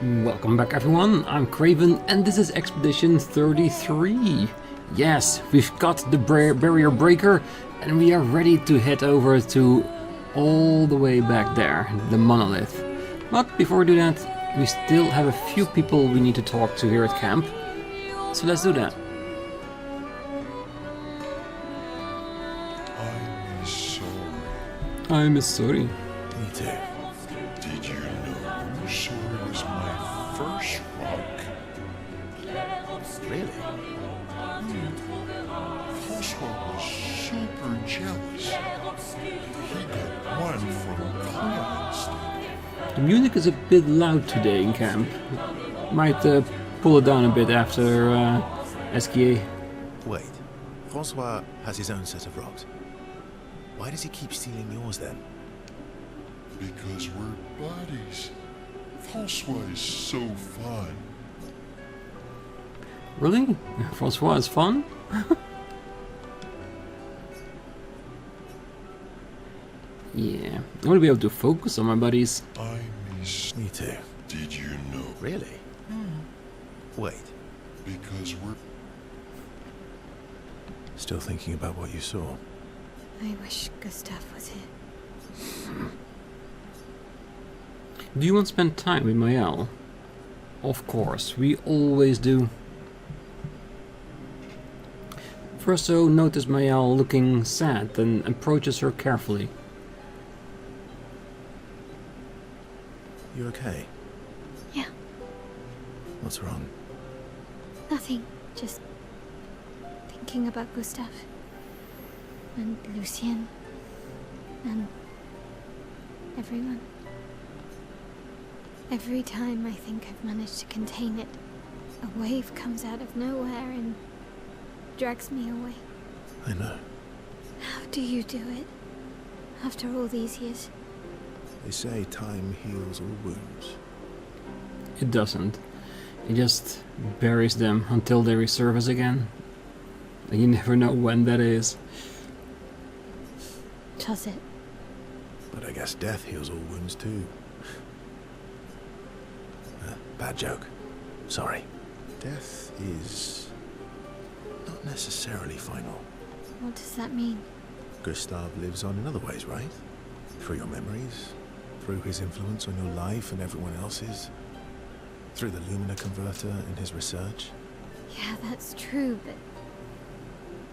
Welcome back everyone, I'm Craven and this is Expedition 33. Yes, we've got the barrier breaker and we are ready to head over to all the way back there, the Monolith. But before we do that, we still have a few people we need to talk to here at camp. So let's do that. I'm sorry. Me too. Did you know Sorry was my first rock? Really? François was super jealous. He got one from Clair instead. The music is a bit loud today in camp. Might pull it down a bit after SKA. Wait. François has his own set of rocks. Why does he keep stealing yours then? Because we're buddies. François is so fun. Really? François is fun? Yeah, I want to be able to focus on my buddies. I miss. Me too. Did you know? Really? Wait. Because we're. Still thinking about what you saw? I wish Gustav was here. Do you want to spend time with Maëlle? Of course, we always do. Verso notices Maëlle looking sad and approaches her carefully. You okay? Yeah, What's wrong? nothing. Just thinking about Gustav. And Lucien. And everyone. Every time I think I've managed to contain it, a wave comes out of nowhere and drags me away. I know. How do you do it? After all these years? They say time heals all wounds. It doesn't. It just buries them until they resurface again. And you never know when that is. Does it? But I guess death heals all wounds too. Bad joke. Sorry. Death is not necessarily final. What does that mean? Gustav lives on in other ways, right? Through your memories, through his influence on your life and everyone else's, through the Lumina converter and his research. Yeah, that's true, but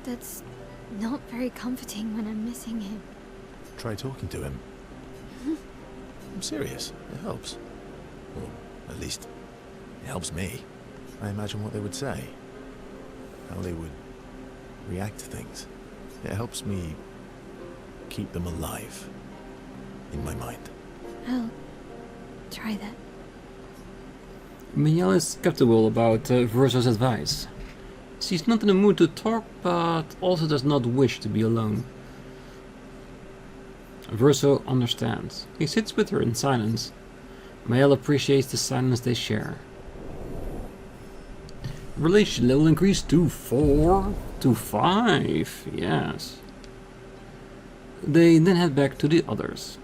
that's not very comforting when I'm missing him. Try talking to him. I'm serious. It helps. Well, at least, it helps me. I imagine what they would say. How they would react to things. It helps me keep them alive. In my mind. I'll try that. Maëlle is skeptical about Verso's advice. She's not in the mood to talk, but also does not wish to be alone. Verso understands. He sits with her in silence. Maëlle appreciates the silence they share. Relation level increased to 4 to 5, yes. They then head back to the others.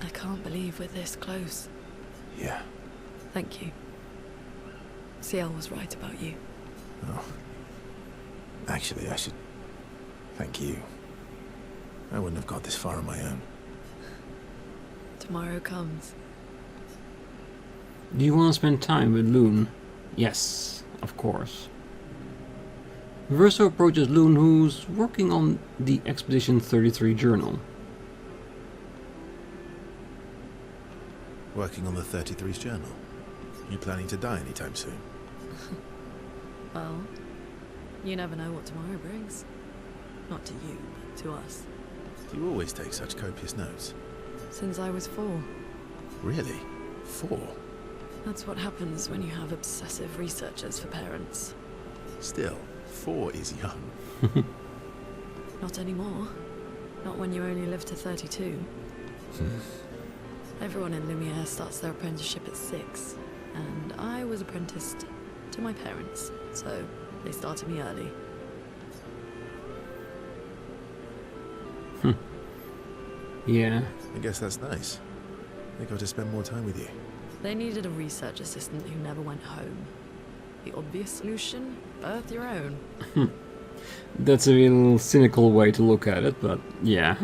I can't believe we're this close. Yeah. Thank you. Ciel was right about you. Oh. Actually, I should thank you. I wouldn't have got this far on my own. Tomorrow comes. Do you want to spend time with Loon? Yes, of course. Verso approaches Loon, who's working on the Expedition 33 journal. Working on the 33's journal. You planning to die anytime soon? Well, you never know what tomorrow brings. Not to you, but to us. Do you always take such copious notes? Since I was 4. Really? 4? That's what happens when you have obsessive researchers for parents. Still, 4 is young. Not anymore. Not when you only live to 32. Everyone in Lumiere starts their apprenticeship at 6. And I was apprenticed to my parents, so they started me early. Yeah. I guess that's nice. They got to spend more time with you. They needed a research assistant who never went home. The obvious solution? Birth your own. That's a little cynical way to look at it, but yeah.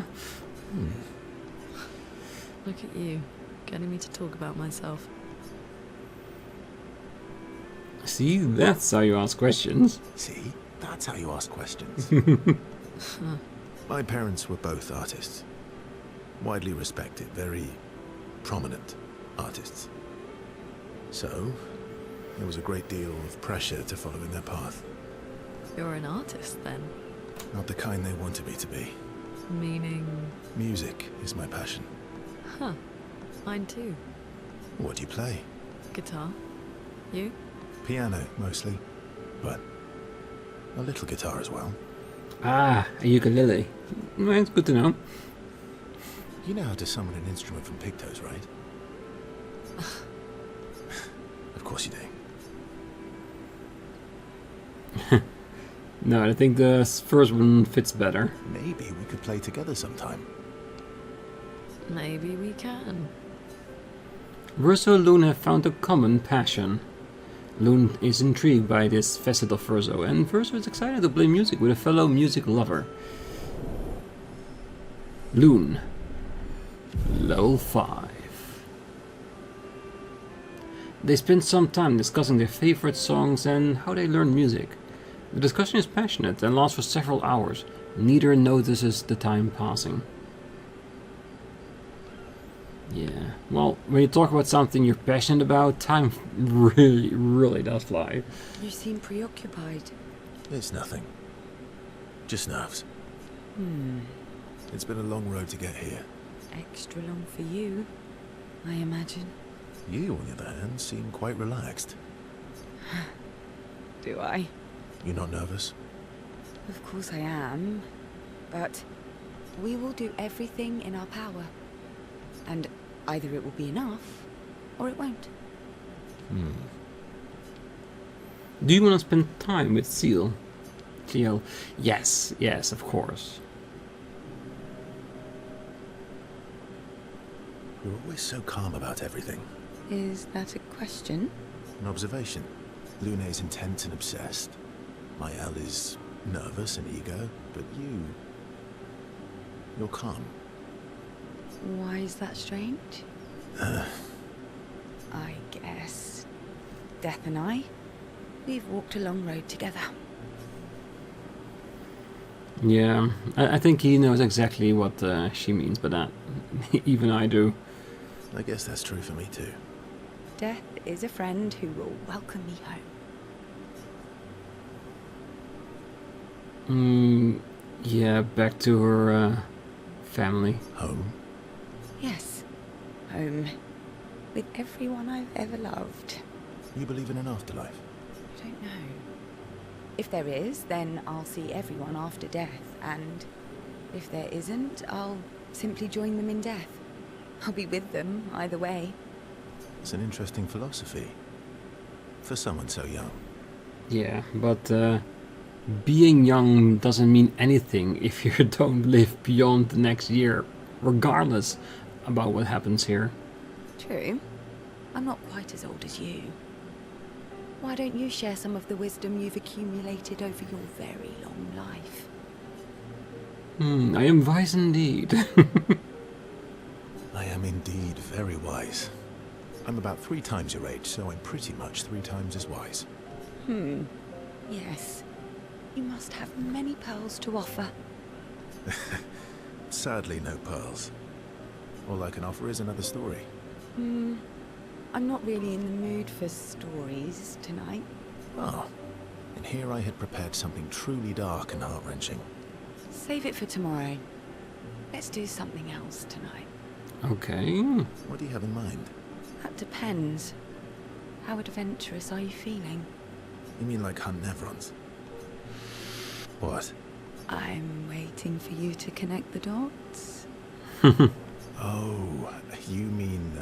Look at you, getting me to talk about myself. See, that's how you ask questions. See? That's how you ask questions. My parents were both artists. Widely respected, very prominent artists. So, there was a great deal of pressure to follow in their path. You're an artist, then? Not the kind they wanted me to be. Meaning? Music is my passion. Huh. Mine too. What do you play? Guitar. You? Piano, mostly. But a little guitar as well. Ah, a ukulele. Well, it's good to know. You know how to summon an instrument from pigtoes, right? Of course you do. No, I think the first one fits better. Maybe we could play together sometime. Maybe we can. Verso and Loon have found a common passion. Loon is intrigued by this facet of Verso, and Verso is excited to play music with a fellow music lover. Loon. Level 5. They spend some time discussing their favorite songs and how they learn music. The discussion is passionate and lasts for several hours. Neither notices the time passing. Yeah, well, when you talk about something you're passionate about, time really does fly. You seem preoccupied. It's nothing. Just nerves. It's been a long road to get here. Extra long for you, I imagine. You, on the other hand, seem quite relaxed. Do I? You're not nervous? Of course I am. But we will do everything in our power. And either it will be enough, or it won't. Do you want to spend time with Seal? Cleo? Yes, of course. You're always so calm about everything. Is that a question? An observation. Luna is intense and obsessed. My Elle is nervous and eager, but you're calm. Why is that strange? I guess Death and we've walked a long road together. Yeah, I think he knows exactly what she means by that. Even I do. I guess that's true for me too. Death is a friend who will welcome me home. Yeah, back to her family. Home? Yes, home. With everyone I've ever loved. You believe in an afterlife? I don't know. If there is, then I'll see everyone after death, and if there isn't, I'll simply join them in death. I'll be with them either way. It's an interesting philosophy. For someone so young. Yeah, but being young doesn't mean anything if you don't live beyond the next year, regardless about what happens here. True. I'm not quite as old as you. Why don't you share some of the wisdom you've accumulated over your very long life? I am wise indeed. I am indeed very wise. I'm about 3 times your age, so I'm pretty much 3 times as wise. Yes. You must have many pearls to offer. Sadly, no pearls. All I can offer is another story. I'm not really in the mood for stories tonight. Oh, and here I had prepared something truly dark and heart-wrenching. Save it for tomorrow. Let's do something else tonight. Okay. What do you have in mind? That depends. How adventurous are you feeling? You mean like hunt Nevrons? What? I'm waiting for you to connect the dots. Oh, you mean,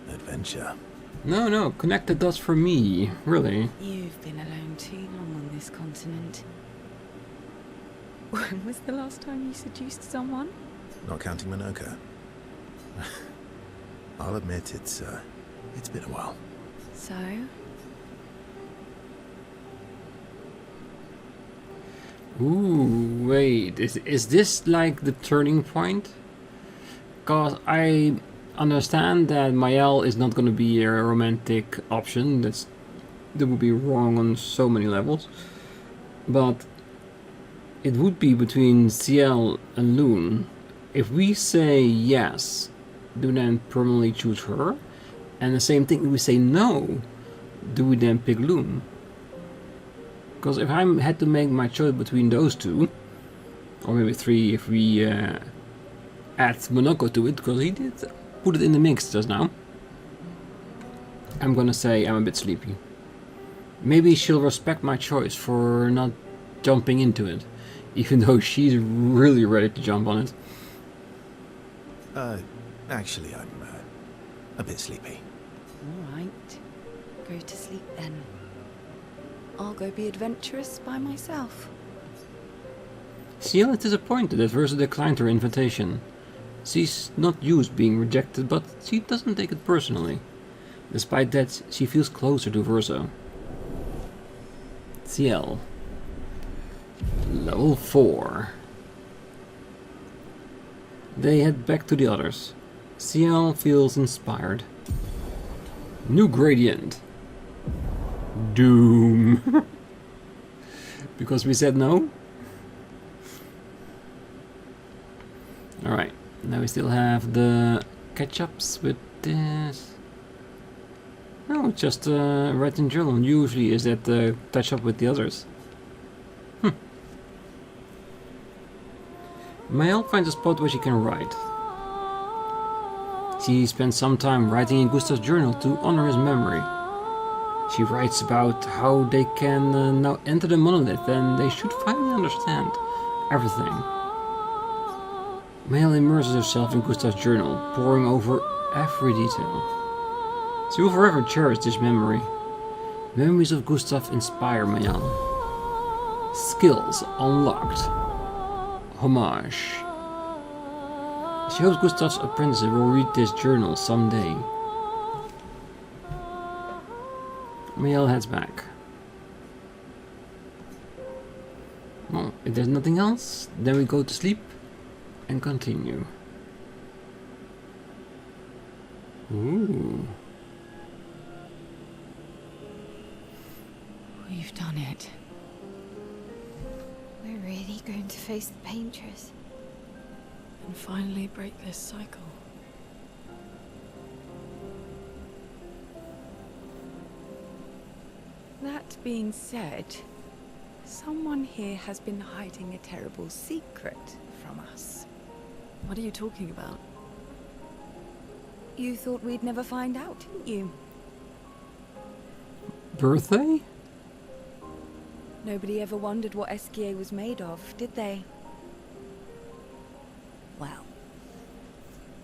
adventure. No, connect the dots for me, really. You've been alone too long on this continent. When was the last time you seduced someone? Not counting Minoka. I'll admit it's been a while. So? Ooh, wait, is this like the turning point? Cause I understand that Mael is not gonna be a romantic option. That would be wrong on so many levels. But it would be between Ciel and Loon. If we say yes, do we then permanently choose her? And the same thing, if we say no, do we then pick Loon? Because if I had to make my choice between those two, or maybe three if we add Monoko to it, because he did put it in the mix just now, I'm gonna say I'm a bit sleepy. Maybe she'll respect my choice for not jumping into it, even though she's really ready to jump on it. Actually, I'm a bit sleepy. All right. Go to sleep then. I'll go be adventurous by myself. Ciel is disappointed that Versa declined her invitation. She's not used being rejected, but she doesn't take it personally. Despite that, she feels closer to Versa. Ciel. Level 4. They head back to the others. Ciel feels inspired. New gradient. Doom. Because we said no? Alright, now we still have the catch-ups with this. No, just writing journal. Usually is that the touch-up with the others. Mael finds a spot where she can write. She spends some time writing in Gustav's journal to honor his memory. She writes about how they can now enter the Monolith and they should finally understand everything. Mael immerses herself in Gustav's journal, poring over every detail. She will forever cherish this memory. Memories of Gustav inspire Mael. Skills unlocked. Homage. She hopes Gustav's apprentice will read this journal someday. Mael heads back. Well, if there's nothing else, then we go to sleep and continue. Ooh. We've done it. We're really going to face the Paintress. And finally break this cycle. That being said, someone here has been hiding a terrible secret from us. What are you talking about? You thought we'd never find out, didn't you? Birthday? Nobody ever wondered what Esquier was made of, did they? Well,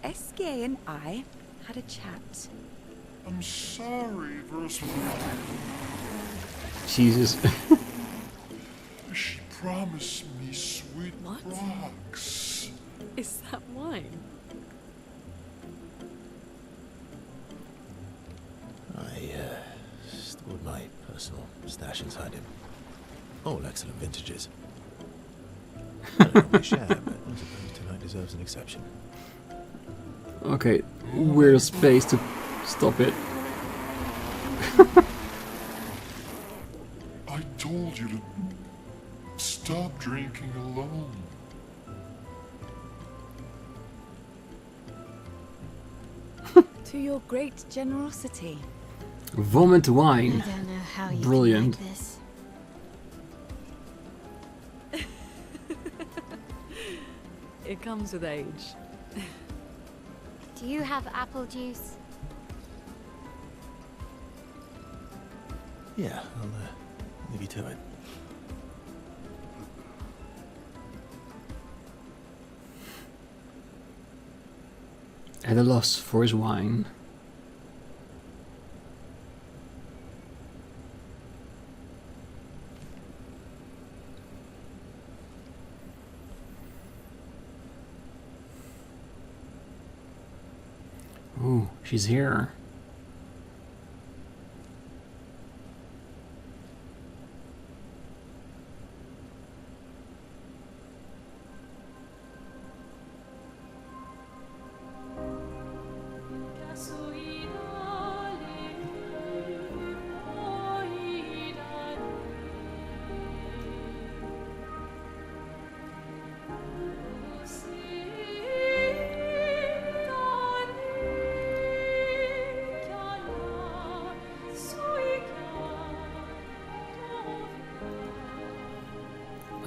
Esquier and I had a chat. I'm sorry, Versa. Jesus. She promised me sweet What? rocks. Is that wine? I stored my personal stash inside him. All excellent vintages. I don't normally share, but I suppose tonight deserves an exception. Okay, weird space to stop it. I told you to stop drinking alone. To your great generosity. Vomit I wine. don't know how you Brilliant. can like this. It comes with age. Do you have apple juice? Yeah, I'll leave you to it. At a loss for his wine. Ooh, she's here.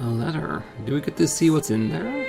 A letter. Do we get to see what's in there?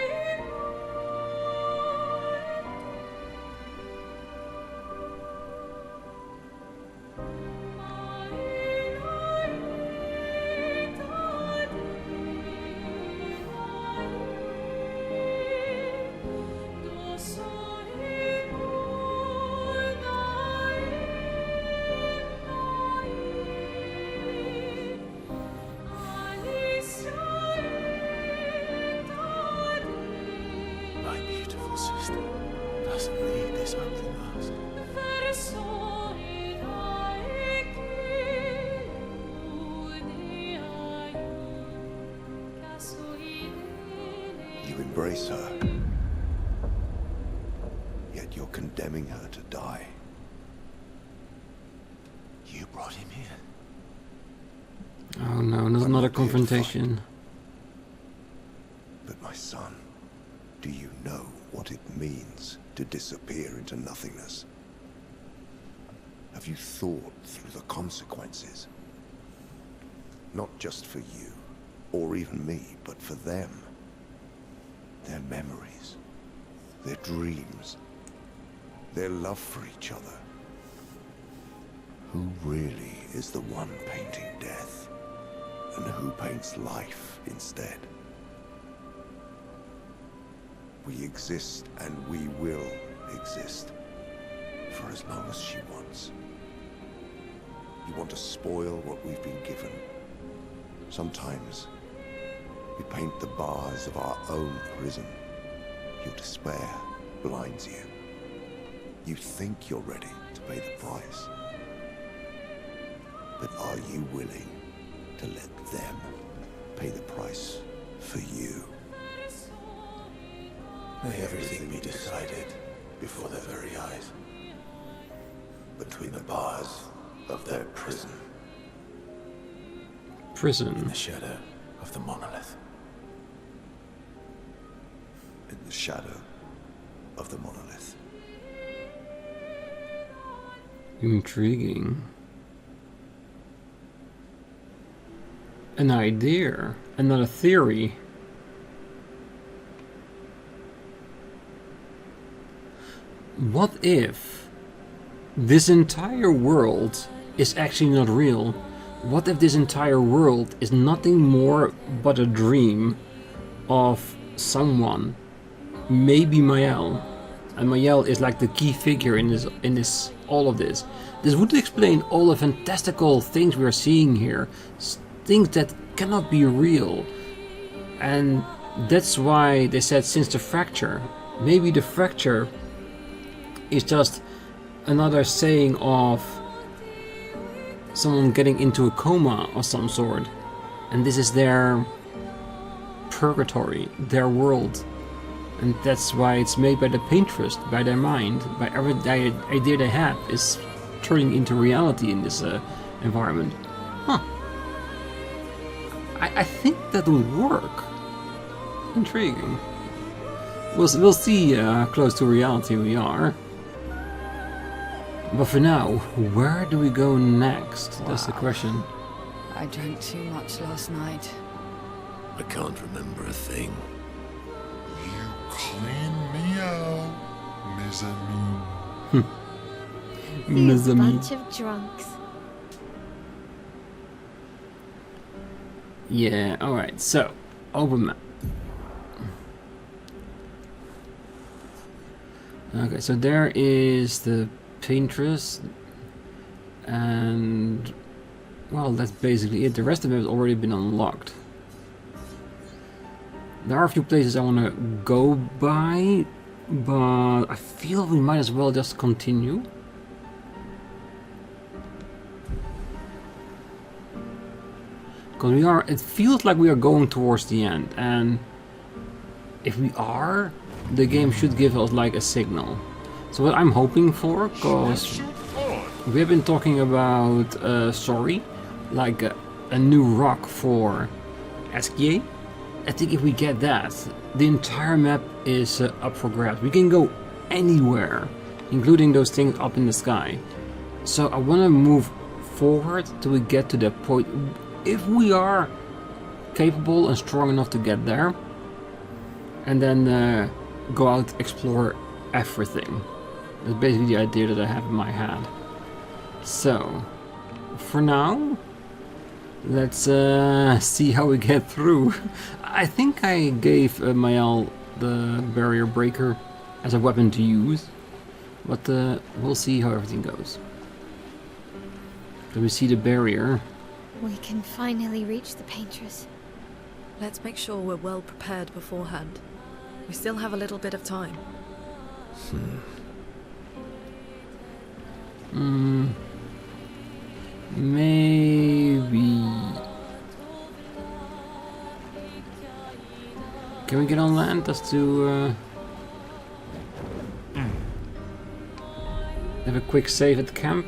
You embrace her, yet you're condemning her to die. You brought him here. Oh no, not another confrontation. But my son, do you know what it means to disappear into nothingness? Have you thought through the consequences? Not just for you, or even me, but for them. Their memories, their dreams, their love for each other. Who really is the one painting death, and who paints life instead? We exist and we will exist for as long as she wants. You want to spoil what we've been given. Sometimes we paint the bars of our own prison. Your despair blinds you. You think you're ready to pay the price. But are you willing to let them pay the price for you? May everything be decided before their very eyes. Between the bars of their prison. In Prison. the shadow of the monolith. In the shadow of the monolith. Intriguing. An idea. Another theory. What if this entire world is actually not real? What if this entire world is nothing more but a dream of someone? Maybe Mael. And Mael is like the key figure in this all of this. This would explain all the fantastical things we are seeing here. Things that cannot be real. And that's why they said since the fracture. Maybe the fracture is just another saying of someone getting into a coma of some sort. And this is their purgatory, their world. And that's why it's made by the Paintress, by their mind, by every idea they have is turning into reality in this environment. Huh. I think that would work. Intriguing. We'll see close to reality we are. But for now, where do we go next? That's the question. I drank too much last night. I can't remember a thing. You clean me out, mezzanine. These Mezzanine. bunch of drunks. Yeah, alright, so, open map. Okay, so there is the Paintress, and, well, that's basically it. The rest of it has already been unlocked. There are a few places I want to go by, But I feel we might as well just continue. Because we are, it feels like we are going towards the end, and if we are, the game should give us like a signal. So what I'm hoping for, because we have been talking about, sorry, like a new rock for SKA. I think if we get that, the entire map is up for grabs. We can go anywhere, including those things up in the sky. So I want to move forward till we get to that point. If we are capable and strong enough to get there, and then go out, explore everything. That's basically the idea that I have in my head. So, for now, let's see how we get through. I think I gave Mael the barrier breaker as a weapon to use, but we'll see how everything goes. Do we see the barrier? We can finally reach the Paintress. Let's make sure we're well prepared beforehand. We still have a little bit of time. Maybe. Can we get on land just to have a quick save at camp?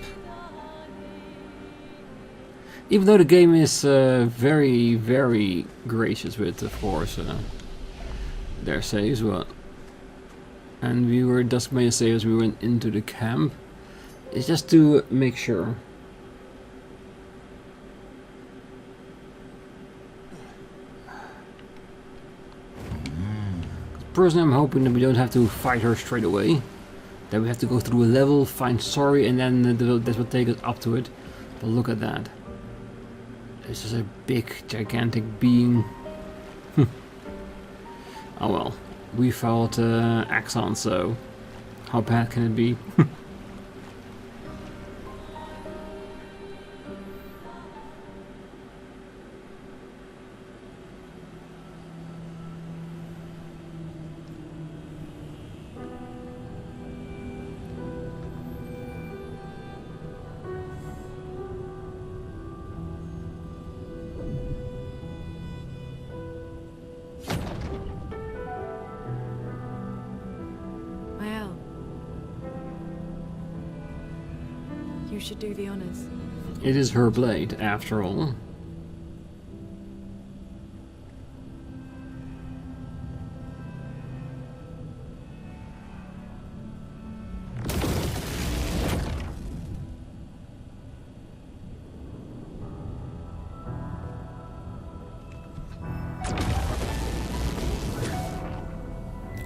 Even though the game is very, very gracious with, of course, their saves, well, and we were just made a save as we went into the camp. It's just to make sure. Personally, I'm hoping that we don't have to fight her straight away. That we have to go through a level, find Sorry, and then that will take us up to it. But look at that. This is a big, gigantic being. Oh well. We fought Axon, so how bad can it be? You should do the honors. It is her blade, after all.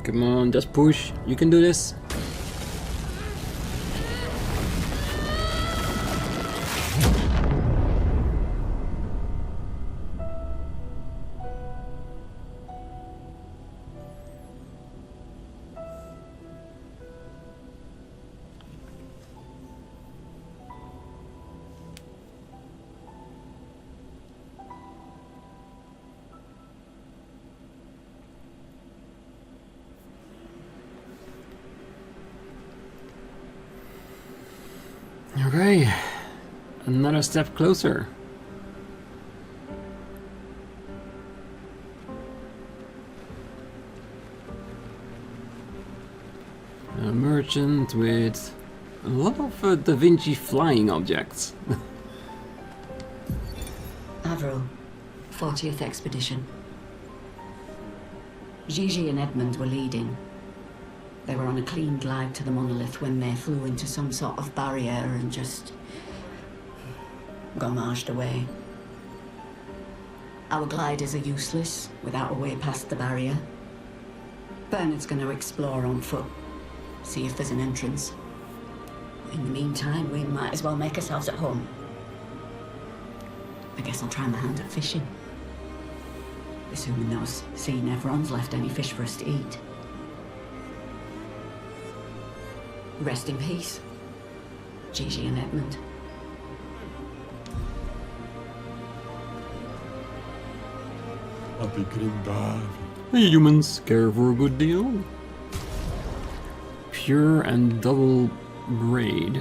Come on, just push. You can do this. Okay, another step closer. A merchant with a lot of Da Vinci flying objects. Avril, 40th Expedition. Gigi and Edmund were leading. They were on a clean glide to the Monolith when they flew into some sort of barrier and just gommaged away. Our gliders are useless without a way past the barrier. Bernard's going to explore on foot, see if there's an entrance. In the meantime, we might as well make ourselves at home. I guess I'll try my hand at fishing. Assuming those sea Neverons left any fish for us to eat. Rest in peace, Gigi and Edmund. Humans care for a good deal. Obscur and double braid.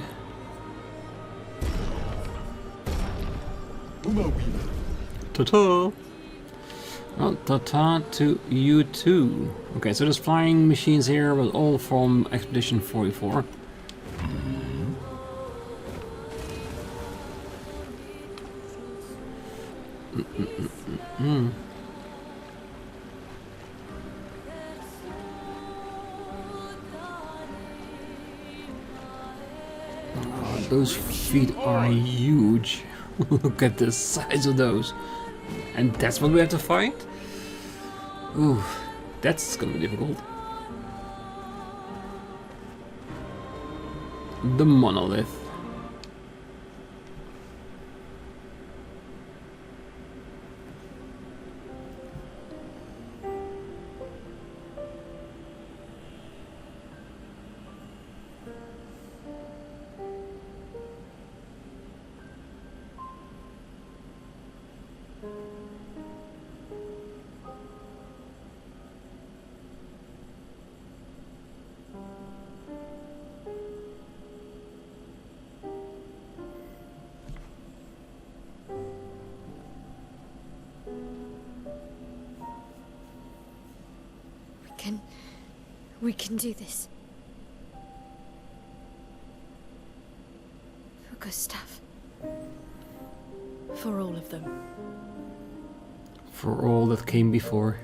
Ta-ta! Well, ta-ta to you too. Okay, so there's flying machines here, but all from Expedition 44. Oh, those feet are huge. Look at the size of those. And that's what we have to fight? Ooh, that's gonna be difficult. The Monolith. We can do this. For Gustav. For all of them. For all that came before.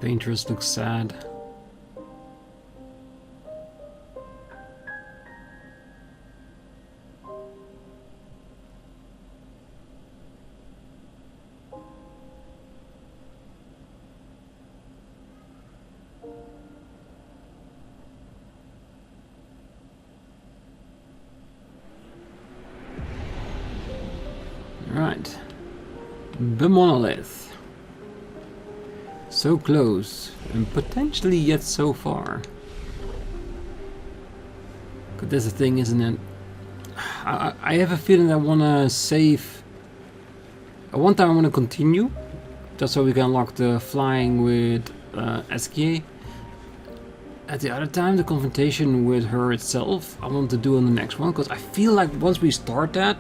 Paintress looks sad. Right. The Monolith. So close, and potentially yet so far. But that's the thing, isn't it? I have a feeling that I want to save. At one time I want to continue, just so we can unlock the flying with Esquier. At the other time, the confrontation with her itself, I want to do on the next one, because I feel like once we start that,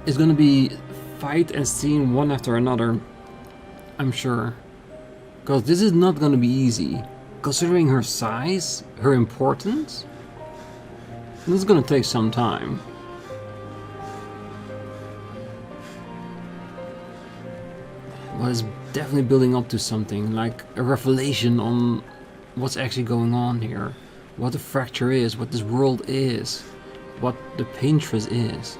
it's going to be fight and scene one after another. I'm sure. Because this is not going to be easy. Considering her size, her importance, this is going to take some time. Well, it's definitely building up to something, like a revelation on what's actually going on here. What the fracture is, what this world is, what the Paintress is.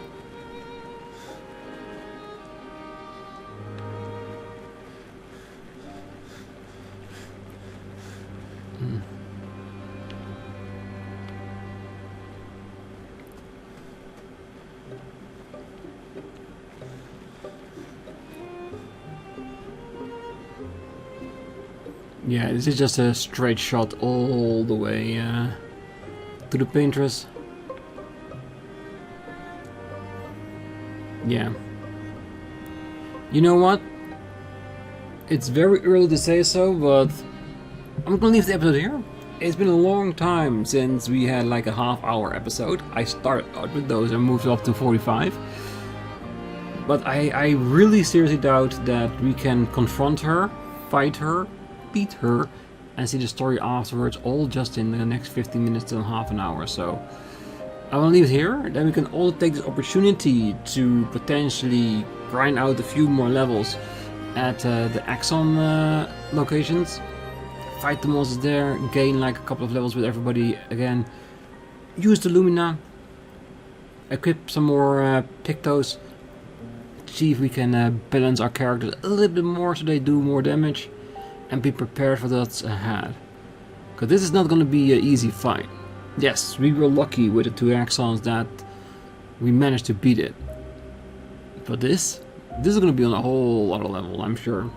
Yeah, this is just a straight shot all the way to the Paintress. Yeah. You know what? It's very early to say so, but I'm gonna leave the episode here. It's been a long time since we had like a half-hour episode. I started out with those and moved up to 45. But I really seriously doubt that we can confront her, fight her, beat her, and see the story afterwards, all just in the next 15 minutes to half an hour. So I will leave it here. Then we can all take this opportunity to potentially grind out a few more levels at the Axon locations. Fight the monsters there, gain like a couple of levels with everybody again. Use the Lumina, equip some more Pictos, see if we can balance our characters a little bit more so they do more damage, and be prepared for what's ahead. Because this is not going to be an easy fight. Yes, we were lucky with the two Axons that we managed to beat it. But this is gonna be on a whole other level, I'm sure.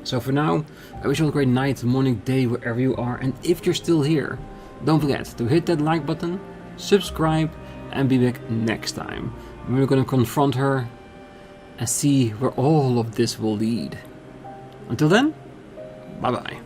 So for now, I wish you all a great night, morning, day, wherever you are, and if you're still here, don't forget to hit that like button, subscribe, and be back next time. We're gonna confront her and see where all of this will lead. Until then, bye bye.